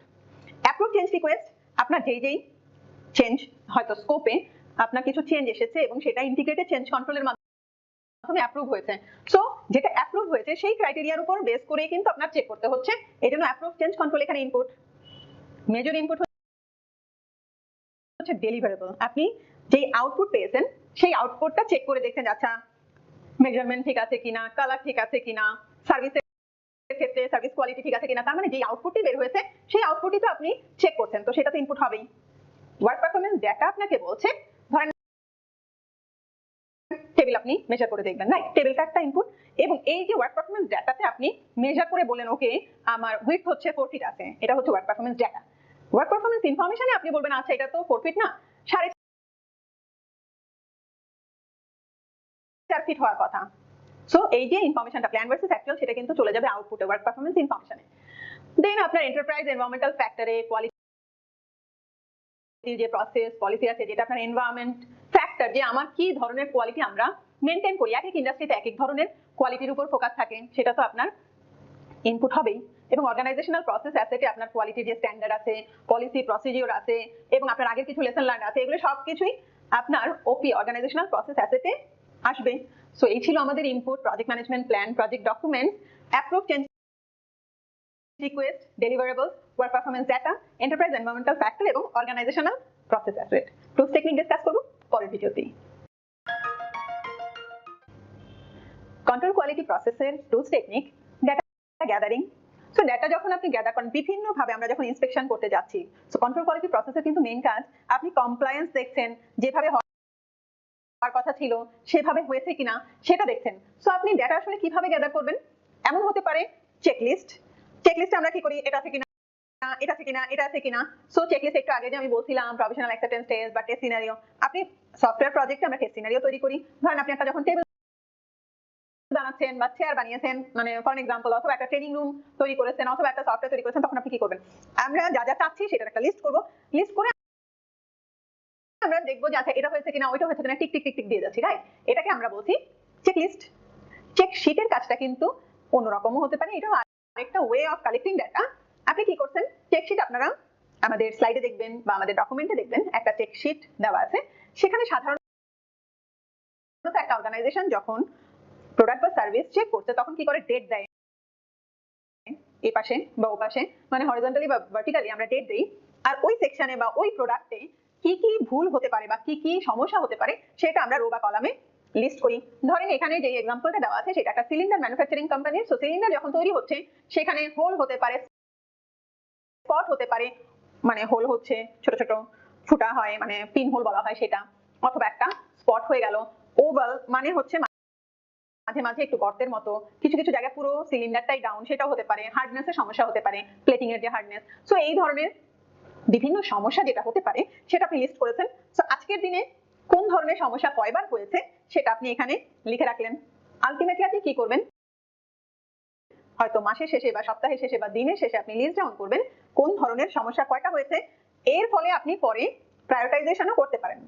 Speaker 1: Approve change request, আপনার যেই চেঞ্জ হয়তো স্কোপে আপনার কিছু চেঞ্জ এসেছে এবং সেটা ইন্টিগ্রেটেড চেঞ্জ কন্ট্রোলের মাধ্যমে অ্যাপ্রুভ হয়েছে। সো যেটা অ্যাপ্রুভ হয়েছে সেই ক্রাইটেরিয়ার উপর বেস করে কিন্তু আপনার চেক করতে হচ্ছে, এজন্য অ্যাপ্রুভ চেঞ্জ কন্ট্রোল এখানে ইনপুট। মেজর ইনপুট হচ্ছে ডেলিভারেবল, আপনি যেই আউটপুট পেয়েছেন সেই আউটপুটটা চেক করে দেখছেন আচ্ছা মেজারমেন্ট ঠিক আছে কিনা, কালার ঠিক আছে কিনা, সার্ভিসের ক্ষেত্রে সার্ভিস কোয়ালিটি ঠিক আছে কিনা, তার মানে যে আউটপুটটি বের হয়েছে সেই আউটপুটই তো আপনি চেক করছেন, তো সেটা তো ইনপুট হবেই। ওয়ার্ক পারফরম্যান্স ডেটা আপনাকে বলছে, ধরেন টেবিল আপনি মেজার করে দেখবেন, রাইট? টেবিলটা একটা ইনপুট, এবং এই যে ওয়ার্ক পারফরম্যান্স ডেটাতে আপনি মেজার করে বলেন ওকে আমার উইডথ হচ্ছে 4 ফিট আছে, এটা হচ্ছে work performance data. Work performance ইনফরমেশনে আপনি বলবেন আচ্ছা এটা তো 4 ফিট না, 4.5 ফিট হওয়ার কথা। সো এই যে ইনফরমেশনটা প্ল্যান ভার্সেস অ্যাকচুয়াল সেটা কিন্তু চলে যাবে আউটপুটে ওয়ার্ক পারফরম্যান্স ইনফরমেশনে। দেন আপনার এন্টারপ্রাইজ এনভায়রনমেন্টাল ফ্যাক্টরে কোয়ালিটি যে প্রসেস পলিসি আছে যেটা আপনার এনভায়রনমেন্ট ফ্যাক্টর, যে আমার কি ধরনের কোয়ালিটি আমরা মেনটেন করি, এক এক ইন্ডাস্ট্রিতে এক এক ধরনের কোয়ালিটির উপর ফোকাস থাকে, সেটা তো আপনার ইনপুট হবেই। এবং অর্গানাইজেশনাল প্রসেস অ্যাসেটে আপনার কোয়ালিটির যে স্ট্যান্ডার্ড আছে, পলিসি প্রসিডিওর আছে এবং আপনার আগের কিছু লেসন লার্ন আছে, এগুলো সবকিছুই আপনার ওপি অর্গানাইজেশনাল প্রসেস অ্যাসেটে আসবে। সো এই ছিল আমাদের input: project management plan, project documents, approve change request, deliverables, work performance data, enterprise environmental factor এবং organisational process asset. Tools technique discuss করব পরের ভিডিওতে। কন্ট্রোল কোয়ালিটি প্রসেসের tools technique, data gathering. So data যখন আপনি গ্যাদার করেন বিভিন্ন ভাবে, আমরা যখন ইন্সপেকশন করতে যাচ্ছি, সো কন্ট্রোল কোয়ালিটি প্রসেসের কিন্তু মেইন কাজ আপনি কমপ্লায়েন্স দেখছেন, যেভাবে হওয়ার কথা ছিল সেভাবে হয়েছে কিনা সেটা দেখছেন। সো আপনি ডেটা আসলে কিভাবে গ্যাদার করবেন? এমন হতে পারে চেকলিস্ট। চেকলিস্টে আমরা কি করি, এটা আছে কিনা, এটা আছে কিনা, এটা আছে কিনা। সো চেকলিস্ট একটু আগে যে আমি বলছিলাম প্রভিশনাল অ্যাকসেপ্টেন্স টেস্ট বা টেস্ট সিনারিও, আপনি সফটওয়্যার প্রজেক্টে আমরা টেস্ট সিনারিও তৈরি করি। ধরেন আপনি একটা যখন টেবিল বানাচ্ছেন বা চেয়ার বানিয়েছেন, মানে ফর এক্সাম্পল, অথবা একটা ট্রেনিং রুম তৈরি করেছেন অথবা একটা সফটওয়্যার তৈরি করেছেন, তখন আপনি কি করবেন? আমরা যা যা চাচ্ছি সেটার একটা লিস্ট করব, লিস্ট করে আমরা দেখবো যে আচ্ছা এটা হয়েছে কিনা, ওইটা হয়েছে কিনা, টিক টিক টিক টিক দিয়ে যাচ্ছি, রাইট? এটাকে আমরা বলছি চেকলিস্ট। চেক শিটের কাজটা কিন্তু অন্যরকমও হতে পারে, এটা আরেকটা ওয়ে অফ কালেক্টিং ডাটা। আপনি কি করছেন, চেক শিট আপনারা আমাদের স্লাইডে দেখবেন বা আমাদের ডকুমেন্টে দেখবেন একটা চেক শিট দেওয়া আছে। সেখানে সাধারণত একটা অর্গানাইজেশন যখন প্রোডাক্ট বা সার্ভিস চেক করছে তখন কি করে, ডেট দেয় এই পাশে বা ও পাশে, মানে হরিজন্টালি বা ভার্টিক্যালি আমরা ডেট দেই, আর ওই সেকশনে বা ওই প্রোডাক্টে কি কি ভুল হতে পারে বা কি কি সমস্যা হতে পারে সেটা আমরা রো বা কলামে লিস্ট করি। ধরেন এখানে যে এক্সাম্পলটা দেওয়া আছে সেটা একটা সিলিন্ডার ম্যানুফ্যাকচারিং কোম্পানির। সো সিলিন্ডার যখন তৈরি হচ্ছে সেখানে হোল হতে পারে, স্পট হতে পারে, মানে হোল হচ্ছে ছোট ছোট, ফুটা হয়, মানে পিন হোল বলা হয় সেটা, অথবা একটা স্পট হয়ে গেল। ওভাল মানে হচ্ছে মাঝে মাঝে একটু গর্তের মতো, কিছু কিছু জায়গায় পুরো সিলিন্ডারটাই ডাউন, সেটাও হতে পারে। হার্ডনেসের সমস্যা হতে পারে, প্লেটিং এর যে হার্ডনেস। সো এই ধরনের বিভিন্ন সমস্যা যেটা হতে পারে সেটা আপনি লিস্ট করেছেন। সো আজকের দিনে কোন ধরনের সমস্যা কয়বার হয়েছে সেটা আপনি এখানে লিখে রাখলেন। আলটিমেটলি আপনি কি করবেন, হয়তো মাসের শেষে বা সপ্তাহের শেষে বা দিনের শেষে আপনি লিস্ট ডাউন করবেন কোন ধরনের সমস্যা কয়টা হয়েছে। এর ফলে আপনি পরে প্রায়োরিটাইজেশনও করতে পারেন।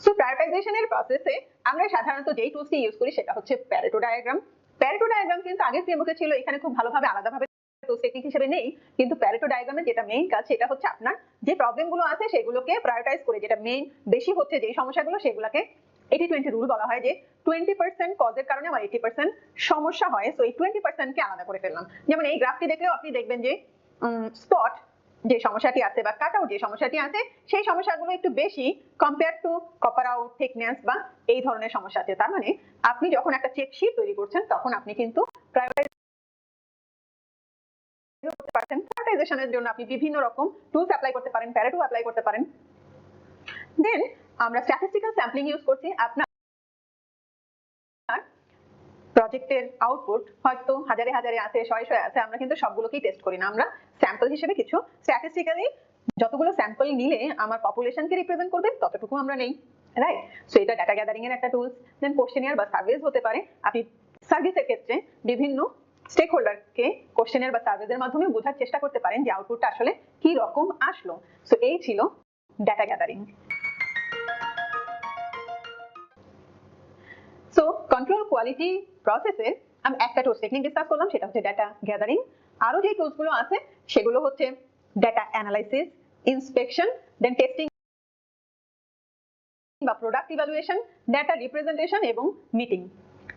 Speaker 1: সো প্রায়োরিটাইজেশনের প্রসেসে আমরা সাধারণত যেই টুলসটি ইউজ করি সেটা হচ্ছে প্যারেটো ডায়াগ্রাম। প্যারেটো ডায়াগ্রাম কিন্তু আগের ফ্রেমওয়ার্কে ছিল, এখানে খুব ভালোভাবে আলাদাভাবে টুলস টেকনিক হিসেবে নেই, কিন্তু প্যারেটো ডায়াগ্রামের যেটা মেইন কাজ সেটা হচ্ছে আপনার যে প্রবলেমগুলো আছে সেগুলোকে প্রায়োরিটাইজ করে, যেটা মেইন বেশি হচ্ছে যেই সমস্যাগুলো সেগুলোকে 80-20 রুল বলা হয়, যে 20% কজের কারণে আমার 80% সমস্যা হয়। সো এই 20% কে আলাদা করে ফেললাম। যেমন এই গ্রাফটি দেখলেও আপনি দেখবেন যে স্পট যে সমস্যাটি আছে বা কাট আউট যে সমস্যাটি আছে সেই সমস্যাগুলো একটু বেশি compare to copper out, thickness বা এই ধরনের সমস্যা আছে। তার মানে আপনি যখন একটা চেক শিট তৈরি করছেন তখন আপনি কিন্তু প্রায়োরিটাইজেশনের জন্য আপনি বিভিন্ন রকম টুলস অ্যাপ্লাই করতে পারেন, প্যারেটো অ্যাপ্লাই করতে পারেন। দেন আমরা স্ট্যাটিস্টিক্যাল স্যাম্পলিং ইউজ করছি। আপনার প্রজেক্টের আউটপুট হয়তো হাজারে হাজারে আছে, শয়ে শয়ে আছে, আমরা কিন্তু সবগুলোকেই টেস্ট করি না, আমরা স্যাম্পল হিসেবে কিছু স্ট্যাটিস্টিক্যালি যতগুলো স্যাম্পল নিলে আমার পপুলেশনকে রিপ্রেজেন্ট করবে ততটুকু আমরা নেই, রাইট? সো এটা ডাটা গ্যাদারিং এর একটা টুলস। দেন কোশ্চেনিয়ার বা সার্ভেজ হতে পারে। আপনি সার্ভিসের ক্ষেত্রে বিভিন্ন স্টেক হোল্ডারকে কোশ্চেনিয়ার বা সার্ভেজের মাধ্যমে বোঝার চেষ্টা করতে পারেন যে আউটপুটটা আসলে কি রকম আসলো। সো এই ছিল data gathering. So control quality প্রসেসের আমি একটা টুলস টেকনিক ডিসকাস করলাম, সেটা হচ্ছে ডাটা গ্যাদারিং। আরো যে টুলসগুলো আছে সেগুলো হচ্ছে ডাটা অ্যানালাইসিস, ইন্সপেকশন, দেন টেস্টিং বা প্রোডাক্ট ইভ্যালুয়েশন, ডাটা রিপ্রেজেন্টেশন এবং মিটিং।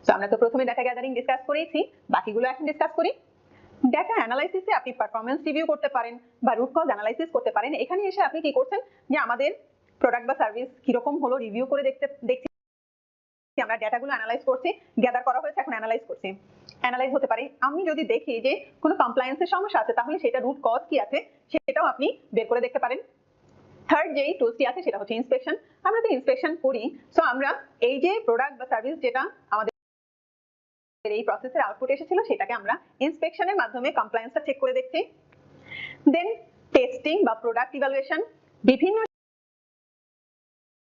Speaker 1: সো আমরা তো প্রথমে ডাটা গ্যাদারিং ডিসকাস করেছি, বাকিগুলো এখন ডিসকাস করি। ডাটা অ্যানালাইসিসে আপনি পারফরম্যান্স রিভিউ করতে পারেন বা রুট কজ অ্যানালাইসিস করতে পারেন। এখানে এসে আপনি কি করছেন, যে আমাদের প্রোডাক্ট বা সার্ভিস কিরকম হলো রিভিউ করে দেখছি, আমরা ডেটাগুলো অ্যানালাইজ করছি, গ্যাদার করা হয়েছে, এখন অ্যানালাইজ করছি। অ্যানালাইজ হতে পারে আমি যদি দেখি যে কোনো কমপ্লায়েন্সের সমস্যা আছে তাহলে সেটা রুট কজ কি আছে সেটাও আপনি বের করে দেখতে পারেন। থার্ড যেই টুলসটি আছে সেটা হচ্ছে ইন্সপেকশন। আমরা তো ইন্সপেকশন করি, সো আমরা এই যে প্রোডাক্ট বা সার্ভিস যেটা আমাদের এই প্রসেসের আউটপুট এসেছিল সেটাকে আমরা ইন্সপেকশনের মাধ্যমে কমপ্লায়েন্সটা চেক করে দেখছি। দেন টেস্টিং বা প্রোডাক্ট ইভ্যালুয়েশন, বিভিন্ন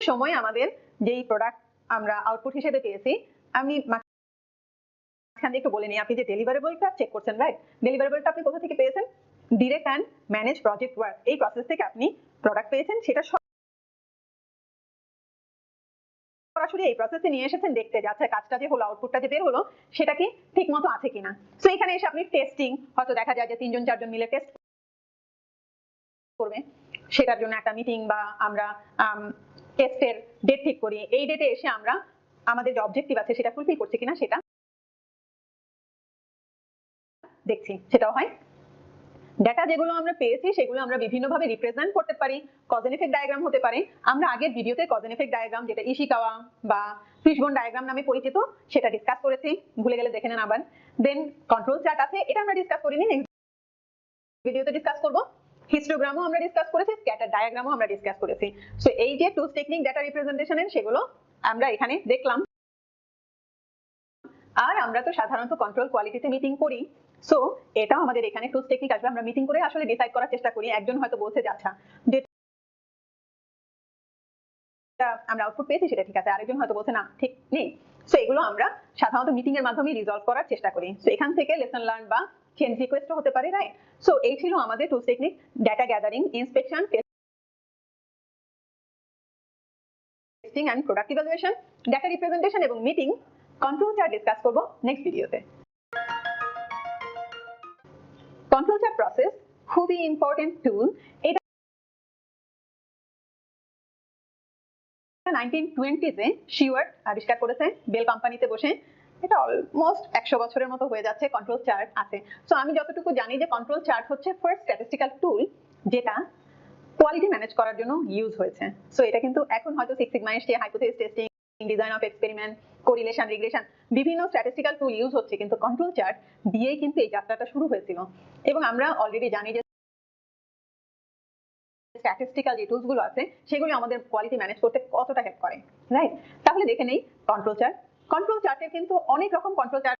Speaker 1: সময় আমাদের যেই প্রোডাক্ট আমরা আউটপুট হিসেবে পেয়েছি, আমি মাঝখানে একটু বলে নিই, আপনি যে ডেলিভারেবলটা চেক করছেন, রাইট? ডেলিভারেবলটা আপনি কোথা থেকে পেয়েছেন? Direct and manage project work, এই প্রসেস থেকে আপনি প্রোডাক্ট পেয়েছেন, সেটা সরাসরি এই প্রসেসে নিয়ে এসেছেন দেখতে যাচ্ছে কাজটা যে হলো, আউটপুটটা যে বের হলো সেটা কি ঠিক মতো আছে কিনা। সো এখানে এসে আপনি টেস্টিং, হয়তো দেখা যায় যে 3-4 জন মিলে টেস্ট করবে, সেটার জন্য একটা মিটিং বা আমরা টেস্টের ডেট ঠিক করি। এই ডেটে এসে আমরা আমাদের যে অবজেক্টিভ আছে সেটা ফুলফিল করছে কিনা সেটা দেখছি, সেটাও হয়। ডাটা যেগুলো আমরা পেয়েছি সেগুলো আমরা বিভিন্নভাবে রিপ্রেজেন্ট করতে পারি। কজ এন্ড ইফেক্ট ডায়াগ্রাম হতে পারে। আমরা আগের ভিডিওতে কজ এন্ড ইফেক্ট ডায়াগ্রাম, যেটা ইশিকাওয়া বা ফিশবোন ডায়াগ্রাম নামে পরিচিত, সেটা ডিসকাস করেছি, ভুলে গেলে দেখে নেন আবার। দেন কন্ট্রোল চার্ট আছে, এটা আমরা ডিসকাস করিনি, নেক্সট ভিডিওতে ডিসকাস করব। হিস্টোগ্রামও আমরা ডিসকাস করেছি, স্ক্যাটার ডায়াগ্রামও আমরা ডিসকাস করেছি। সো এই যে টুলস টেকনিক ডাটা রিপ্রেজেন্টেশনের সেগুলো আমরা এখানে দেখলাম। আর আমরা তো সাধারণত কন্ট্রোল কোয়ালিটিতে মিটিং করি, সো এটাও আমাদের এখানে টুলস টেকনিক আসবে। আমরা মিটিং করে আসলে ডিসাইড করার চেষ্টা করি। একজন হয়তো বলছে যে আচ্ছা আমরা আউটপুট পেয়েছি সেটা ঠিক আছে, আরেকজন হয়তো বলছে না ঠিক নেই। সো এগুলো আমরা সাধারণত মিটিং এর মাধ্যমে রিজলভ করার চেষ্টা করি। সো এখান থেকে লেসন লার্ন বা চেঞ্জ রিকোয়েস্টও হতে পারে, রাইট? সো এই ছিল আমাদের tools technique, data gathering, inspection, testing and product evaluation, data representation এবং মিটিং। কন্ট্রোল চার্ট ডিসকাস করব নেক্সট ভিডিওতে। কন্ট্রোল চার্ট প্রসেস খুবই ইম্পর্টেন্ট টুল। এটা 1920s-এ শিওয়ার্ট আবিষ্কার করেছে বেল কোম্পানিতে বসে। এটা অলমোস্ট 100 বছরের মতো হয়ে যাচ্ছে কন্ট্রোল চার্ট আছে। সো আমি যতটুকু জানি যে কন্ট্রোল চার্ট হচ্ছে ফার্স্ট স্ট্যাটিস্টিক্যাল টুল যেটা কোয়ালিটি ম্যানেজ করার জন্য ইউজ হয়েছে। সো এটা কিন্তু এখন হয়তো সিক্স সিগমা এসছে, hypothesis testing, design of experiment, correlation, regression, বিভিন্ন স্ট্যাটিস্টিক্যাল টুল ইউজ হচ্ছে, কিন্তু কন্ট্রোল চার্ট দিয়েই কিন্তু এই যাত্রাটা শুরু হয়েছিল। এবং আমরা অলরেডি জানি যে স্ট্যাটিস্টিক্যাল যে টুলস গুলো আছে সেগুলো আমাদের কোয়ালিটি ম্যানেজ করতে কতটা হেল্প করে, রাইট? তাহলে দেখে নেই কন্ট্রোল চার্ট। কন্ট্রোল চার্টের কিন্তু অনেক রকম কন্ট্রোল চার্ট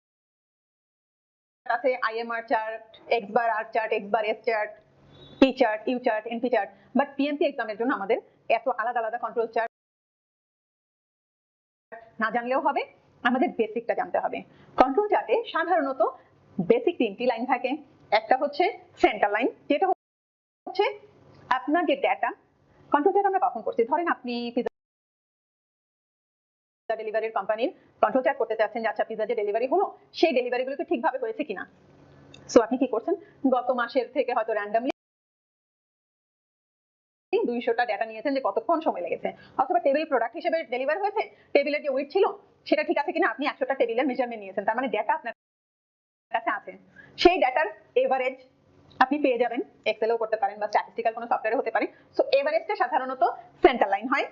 Speaker 1: আছে, IMR chart, X bar R chart, X bar S chart, P chart, U chart, NP chart. But PMP এক্সামের জন্য আমাদের এত আলাদা আলাদা কন্ট্রোল চার্ট না জানলেও হবে, আমাদের বেসিকটা জানতে হবে। কন্ট্রোল চার্টে সাধারণত বেসিক 3টি লাইন থাকে। একটা হচ্ছে সেন্টার লাইন, যেটা হচ্ছে আপনার যে ডেটা। কন্ট্রোল চার্ট আমরা কখন করছি? ধরেন আপনি পিজা ডেলিভারির কোম্পানির কন্ট্রোল চার্ট করতে চাচ্ছেন যে আচ্ছা পিজা যে ডেলিভারি হলো সেই ডেলিভারিগুলো কি ঠিকভাবে হয়েছে কিনা। সো আপনি কি করছেন, গত মাসের থেকে হয়তো র্যান্ডমলি 200টা ডেটা নিয়েছেন যে কতক্ষণ সময় লেগেছে, অথবা টেবিল প্রোডাক্ট হিসেবে ডেলিভার হয়েছে, টেবিলের যে ওয়েট ছিল সেটা ঠিক আছে কিনা আপনি 100টা টেবিলের মেজারমেন্ট নিয়েছেন, তার মানে ডেটা আপনার কাছে আছে। সেই ডেটার এভারেজ আপনি পেয়ে যাবেন, এক্সেলও করতে পারেন বা স্ট্যাটিস্টিক্যাল কোনো সফটওয়্যারে হতে পারে। সো এভারেজটা সাধারণত সেন্টার লাইন হয়।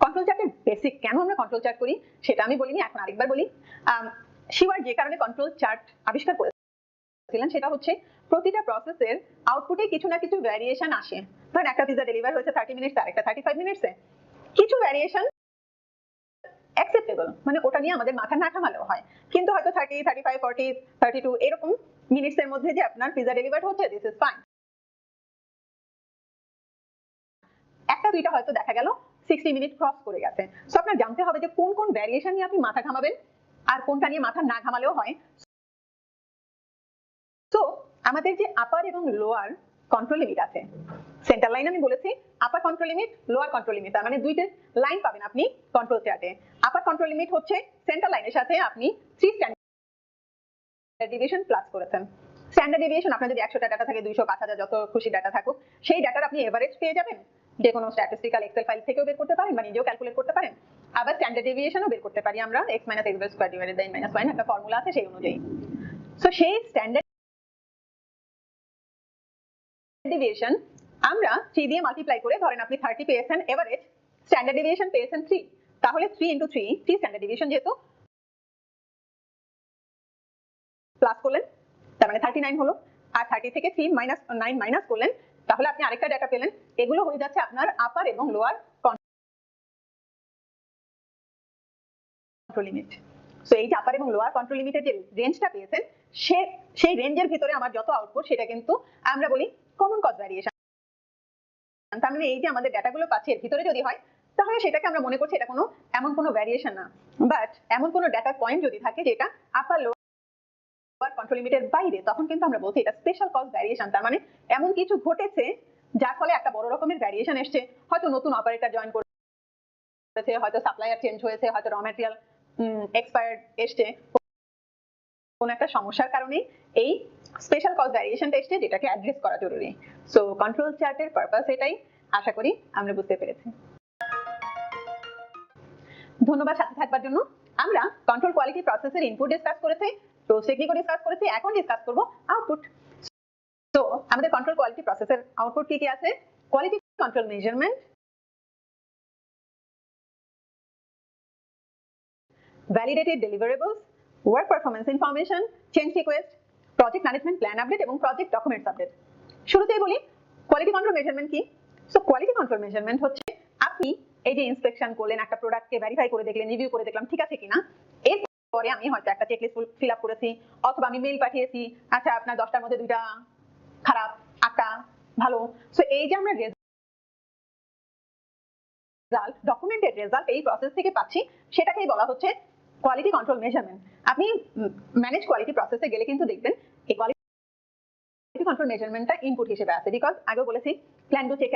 Speaker 1: কন্ট্রোল চার্টের বেসিক কেন আমরা কন্ট্রোল চার্ট করি সেটা আমি বলিনি, এখন আরেকবার বলি। শিওয়ার যে কারণে কন্ট্রোল চার্ট আবিষ্কার করেছিলেন সেটা হচ্ছে প্রতিটা প্রসেসের আউটপুটে কিছু না কিছু ভ্যারিয়েশন আসে। ধরেন একটা পিজা ডেলিভার হয়েছে 30 মিনিটস আর একটা 35 মিনিটসে, কিছু ভ্যারিয়েশন অ্যাকসেপ্টেবল, মানে ওটা নিয়ে আমাদের মাথা না ঘামালেও হয়। কিন্তু হয়তো 30, 35, 40, 32 এরকম মিনিটসের মধ্যে যে আপনার পিজা ডেলিভার হচ্ছে, দিস ইজ ফাইন। একটা দুইটা হয়তো দেখা গেল 60 মিনিট ক্রস করে গেছে। সো আপনার জানতে হবে যে কোন কোন ভ্যারিয়েশন নিয়ে আপনি মাথা ঘামাবেন আর কোনটা নিয়ে মাথা না ঘামালেও হয়। তো আমাদের যে আপার এবং লোয়ার কন্ট্রোল লিমিট আছে, সেন্টার লাইন আমি বলেছি, upper control limit, lower control limit, তার মানে দুইটা লাইন পাবেন আপনি কন্ট্রোল চার্টে। আপার কন্ট্রোল লিমিট হচ্ছে সেন্টার লাইনের সাথে আপনি 3 স্ট্যান্ডার্ড ডেভিয়েশন প্লাস করেছেন। স্ট্যান্ডার্ড ডেভিয়েশন আপনার যদি 100টা ডাটা থাকে, 200, 5000 যত খুশি ডাটা থাকুক, সেই ডাটার আপনি এভারেজ পেয়ে যাবেন। যে কোনো স্ট্যাটিস্টিক্যাল এক্সেল ফাইল থেকেও বের করতে পারেন বা নিজেও ক্যালকুলেট করতে পারেন। আবার স্ট্যান্ডার্ড ডেভিয়েশনও বের করতে পারি আমরা, x - x² ডিভাইডেড বাই -1 একটা ফর্মুলা আছে সেই অনুযায়ী। সো সেই স্ট্যান্ডার্ড ডেভিয়েশন আমরা 3 দিয়ে মাল্টিপ্লাই করে, ধরেন আপনি 30 পেয়েছেন এভারেজ, স্ট্যান্ডার্ড ডেভিয়েশন পেয়েছেন 3, তাহলে 3 × 3 স্ট্যান্ডার্ড ডেভিয়েশন যেহেতু প্লাস করলেন তার মানে 39 হলো, আর 30 থেকে 3 - 9 মাইনাস করলেন তাহলে আপনি আরেকটা ডেটা পেলেন। এগুলো হয়ে যাচ্ছে আপনার আপার এবং লোয়ার কন্ট্রোল লিমিট। সো এই যে আপার এবং লোয়ার কন্ট্রোল লিমিটের যে রেঞ্জটা পেয়েছেন, সেই রেঞ্জের ভিতরে আমার যত আউটপুট সেটা কিন্তু আমরা বলি কমন কজ ভ্যারিয়েশন। তার মানে এই যে আমাদের ডেটাগুলো পাচ্ছি এর ভিতরে যদি হয় তাহলে সেটাকে আমরা মনে করছি এটা কোনো এমন কোনো ভ্যারিয়েশন না। বাট এমন কোনো ডেটা পয়েন্ট যদি থাকে যেটা আপার লোয়ার কন্ট্রোল লিমিটের বাইরে, তখন কিন্তু আমরা বলছি এটা স্পেশাল কজ ভ্যারিয়েশন। তার মানে এমন কিছু ঘটেছে যার ফলে একটা বড় রকমের ভ্যারিয়েশন এসছে, হয়তো নতুন অপারেটর জয়েন করেছে, হয়তো সাপ্লায়ার চেঞ্জ হয়েছে, হয়তো র ম্যাটেরিয়াল এক্সপায়ার্ড এসছে, কোন একটা সমস্যার কারণে এই স্পেশাল কজ ভ্যারিয়েশনটা এসছে যেটাকে অ্যাড্রেস করা জরুরি। সো কন্ট্রোল চার্টের পারপাস এটাই, আশা করি আমরা বুঝতে পেরেছি। ধন্যবাদ সাথে থাকবার জন্য। আমরা কন্ট্রোল কোয়ালিটি প্রসেসের ইনপুট ডিসকাস করেছি, টোস্ট টেকনিকও ডিসকাস করেছি, এখন ডিসকাস করব আউটপুট। তো আমাদের কন্ট্রোল কোয়ালিটি প্রসেসের আউটপুট কি কি আছে? Quality control measurement, validated deliverables, work performance information, change request, project management plan update এবং project documents update। শুরুতেই বলি কোয়ালিটি কন্ট্রোল মেজারমেন্ট কি। সো কোয়ালিটি কন্ট্রোল মেজারমেন্ট হচ্ছে আপনি এই যে ইন্সপেকশন করলেন, একটা প্রোডাক্টকে ভেরিফাই করে দেখলেন, রিভিউ করে দেখলাম ঠিক আছে কিনা, এরপরে আমি হয়তো একটা চেকলিস্ট ফিল আপ করেছি, অথবা আমি মেইল পাঠিয়েছি, আচ্ছা আপনার 10টার মধ্যে 2টা খারাপ, 8টা ভালো। সো এই যে আমরা রেজাল্ট, ডকুমেন্টেড রেজাল্ট এই প্রসেস থেকে পাচ্ছি, সেটাকেই বলা হচ্ছে কোয়ালিটি কন্ট্রোল মেজারমেন্ট। আপনি ম্যানেজ কোয়ালিটি প্রসেসে গেলে কিন্তু দেখবেন এই কোয়ালিটি কন্ট্রোল মেজারমেন্টটা ইনপুট হিসেবে আছে। বিকজ আগেও বলেছি প্ল্যান টু চেক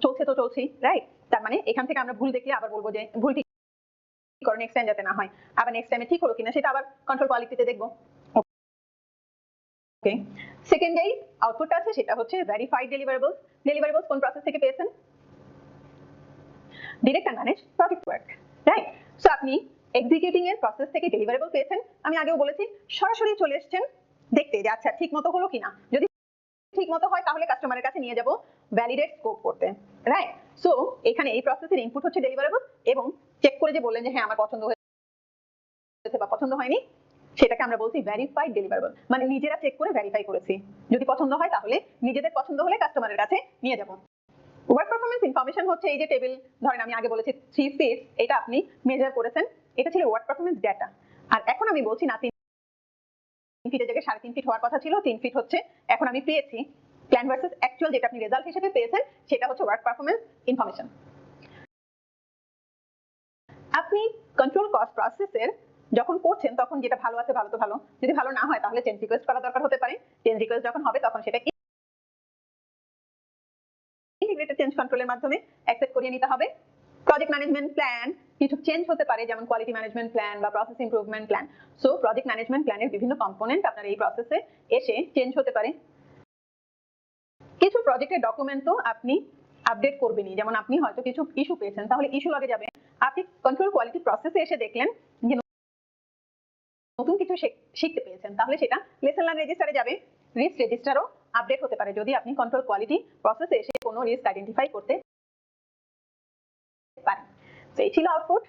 Speaker 1: চলছে তো চলছি, রাইট? তার মানে এখান থেকে আমরা ভুল দেখলে আবার বলবো যে ভুল ঠিক করো, নেক্সট টাইম যাতে না হয়, আবার নেক্সট টাইমে ঠিক হলো কিনা সেটা আবার কন্ট্রোল কোয়ালিটিতে দেখবো। ওকে, সেকেন্ড যেই আউটপুটটা আছে সেটা হচ্ছে ভেরিফাইড ডেলিভারেবলস। ডেলিভারেবলস কোন প্রসেস থেকে পেয়েছেন? Direct and manage project work, right? So আপনি এক্সিকিউটিং এর প্রসেস থেকে ডেলিভারেবল পেয়েছেন, আমি আগেও বলেছি সরাসরি চলে এসেছেন দেখতে যে আচ্ছা ঠিক মতো হলো কিনা। যদি ঠিক মতো হয় তাহলে কাস্টমারের কাছে নিয়ে যাব ভ্যালিডেট স্কোপ করতে, রাইট? সো এখানে এই প্রসেসের ইনপুট হচ্ছে ডেলিভারেবল, এবং চেক করে যে বললেন যে হ্যাঁ আমার পছন্দ হয়েছে বা পছন্দ হয়নি, সেটাকে আমরা বলছি ভেরিফাইড ডেলিভারেবল, মানে নিজেরা চেক করে ভেরিফাই করেছি, যদি পছন্দ হয় তাহলে নিজেদের পছন্দ হলে কাস্টমারের কাছে নিয়ে যাব। ওয়ার্ক পারফরম্যান্স ইনফরমেশন হচ্ছে এই যে টেবিল, ধরেন আমি আগে বলেছি 3 ফিট, এটা আপনি মেজার করেছেন, এটা ছিল ওয়ার্ক পারফরম্যান্স ডেটা। আর এখন আমি বলছি না 3 ফিটের জায়গায় 3.5 ফিট হওয়ার কথা ছিল, 3 ফিট হচ্ছে, এখন আমি পেয়েছি। প্ল্যান ভার্সেস অ্যাকচুয়াল যেটা আপনি রেজাল্ট হিসেবে পেয়েছেন সেটা হচ্ছে ওয়ার্ক পারফরম্যান্স ইনফরমেশন। আপনি কন্ট্রোল কস্ট প্রসেসের যখন করছেন তখন যেটা ভালো আছে ভালো তো ভালো, যদি ভালো না হয় তাহলে চেঞ্জ রিকোয়েস্ট করা দরকার হতে পারে। চেঞ্জ রিকোয়েস্ট যখন হবে তখন সেটা ইন্টিগ্রেটেড চেঞ্জ কন্ট্রোলের মাধ্যমে অ্যাকসেপ্ট করিয়ে নিতে হবে। প্রজেক্ট ম্যানেজমেন্ট প্ল্যান কিছু চেঞ্জ হতে পারে, যেমন কোয়ালিটি ম্যানেজমেন্ট প্ল্যান বা process improvement plan. So project management প্ল্যানের বিভিন্ন কম্পোনেন্ট আপনার এই প্রসেসে এসে চেঞ্জ হতে পারে। কিছু প্রজেক্টের ডকুমেন্টও আপনি আপডেট করবেনই, যেমন আপনি হয়তো কিছু ইস্যু পেয়েছেন, তাহলে ইস্যু লগে যাবে। আপনি কন্ট্রোল কোয়ালিটি প্রসেসে এসে দেখলেন যে নতুন কিছু শিখতে পেয়েছেন, তাহলে সেটা লেসন লার্ন রেজিস্টারে যাবে। রিস্ক রেজিস্টারও আপডেট হতে পারে যদি আপনি কন্ট্রোল কোয়ালিটি প্রসেসে এসে কোনো রিস্ক আইডেন্টিফাই করতে পারেন। তো এই ছিল আউটপুট।